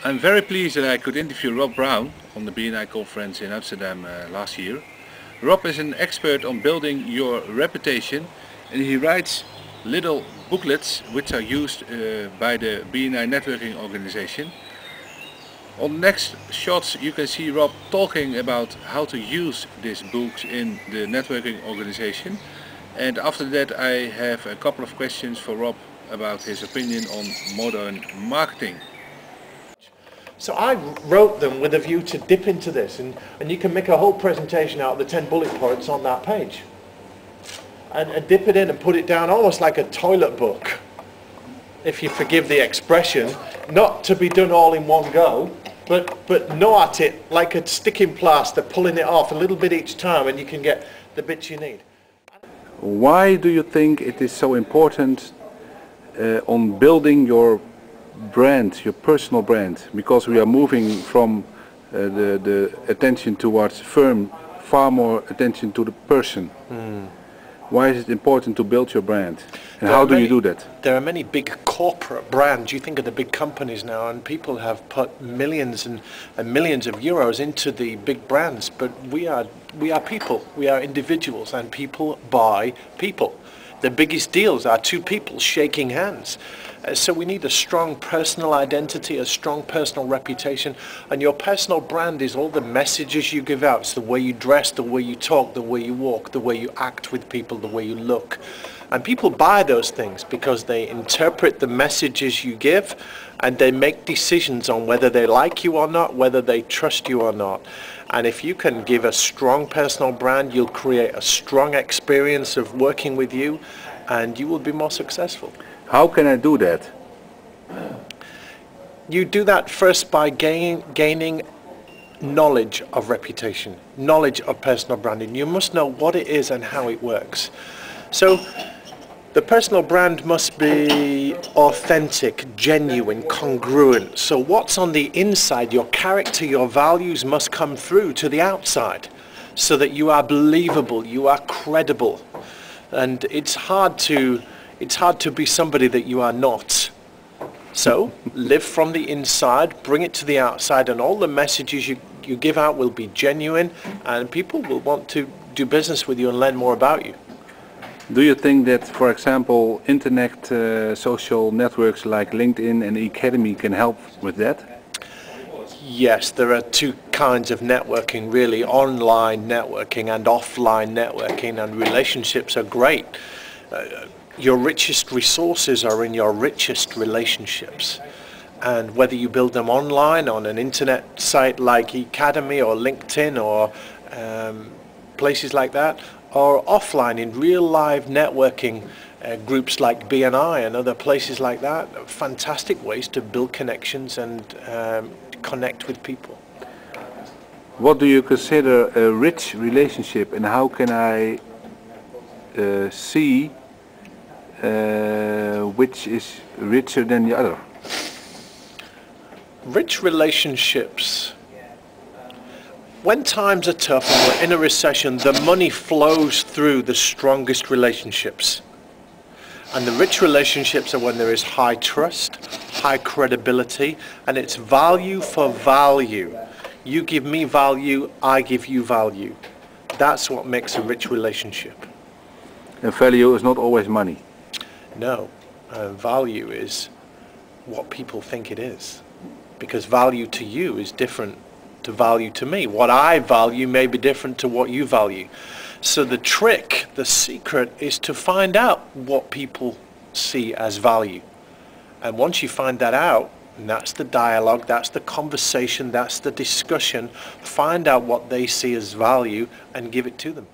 I'm very pleased that I could interview Rob Brown on the BNI conference in Amsterdam last year. Rob is an expert on building your reputation, and he writes little booklets which are used by the BNI networking organization. On the next shots you can see Rob talking about how to use these books in the networking organization, and after that I have a couple of questions for Rob about his opinion on modern marketing. So I wrote them with a view to dip into this, and you can make a whole presentation out of the 10 bullet points on that page. And dip it in and put it down almost like a toilet book, if you forgive the expression, not to be done all in one go, but know at it like a sticking plaster, pulling it off a little bit each time, and you can get the bits you need. Why do you think it is so important on building your brand, your personal brand? Because we are moving from the attention towards firm, far more attention to the person. Why is it important to build your brand, and how do you do that? There are many big corporate brands. You think of the big companies now, and people have put millions and millions of euros into the big brands, but we are people, we are individuals, and people buy people. The biggest deals are two people shaking hands. So we need a strong personal identity, a strong personal reputation, and your personal brand is all the messages you give out. It's the way you dress, the way you talk, the way you walk, the way you act with people, the way you look. And people buy those things because they interpret the messages you give, and they make decisions on whether they like you or not, whether they trust you or not. And if you can give a strong personal brand, you'll create a strong experience of working with you, and you will be more successful. How can I do that? You do that first by gaining knowledge of reputation, knowledge of personal branding. You must know what it is and how it works. So the personal brand must be authentic, genuine, congruent. So what's on the inside, your character, your values must come through to the outside so that you are believable, you are credible. And it's hard to be somebody that you are not. So live from the inside, bring it to the outside, and all the messages you give out will be genuine, and people will want to do business with you and learn more about you. Do you think that, for example, internet social networks like LinkedIn and Academy can help with that? Yes, there are two kinds of networking really, online networking and offline networking, and relationships are great. Your richest resources are in your richest relationships, and whether you build them online on an internet site like Academy or LinkedIn or places like that, or offline in real live networking groups like BNI and other places like that, fantastic ways to build connections and connect with people. What do you consider a rich relationship, and how can I see which is richer than the other? Rich relationships. When times are tough and we're in a recession, the money flows through the strongest relationships. And the rich relationships are when there is high trust, high credibility, and it's value for value. You give me value, I give you value. That's what makes a rich relationship. And value is not always money. No, value is what people think it is, because value to you is different to value to me. What I value may be different to what you value. So the trick, the secret, is to find out what people see as value. And once you find that out, and that's the dialogue, that's the conversation, that's the discussion, find out what they see as value and give it to them.